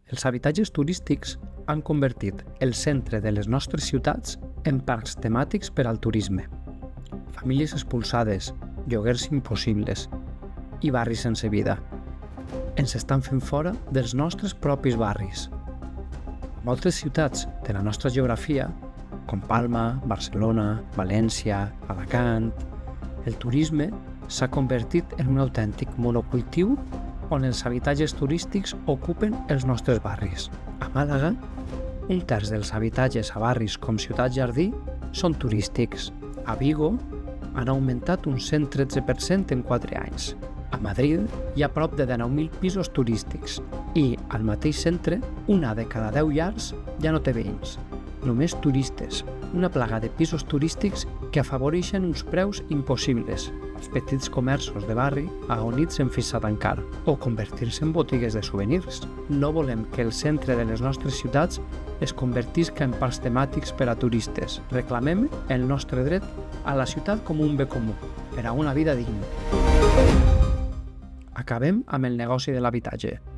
Els habitatges turístics han convertit el centre de les nostres ciutats en parcs temàtics per al turisme. Famílies expulsades, lloguers impossibles i barris sense vida. Ens estan fent fora dels nostres propis barris. A moltes ciutats de la nostra geografia, com Palma, Barcelona, València, Alacant, el turisme s'ha convertit en un autèntic monocultiu on els habitatges turístics ocupen els nostres barris. A Màlaga, un terç dels habitatges a barris com Ciutat Jardí són turístics. A Vigo han augmentat un 113% en 4 anys. A Madrid hi ha prop de 19.000 pisos turístics i, al mateix centre, una de cada 10 llars ja no té veïns. Només turistes, una plaga de pisos turístics que afavoreixen uns preus impossibles. Els petits comerços de barri agonits en fins a tancar o convertir-se en botigues de souvenirs. No volem que el centre de les nostres ciutats es convertisca en parcs temàtics per a turistes. Reclamem el nostre dret a la ciutat com un bé comú, per a una vida digna. Acabem amb el negoci de l'habitatge.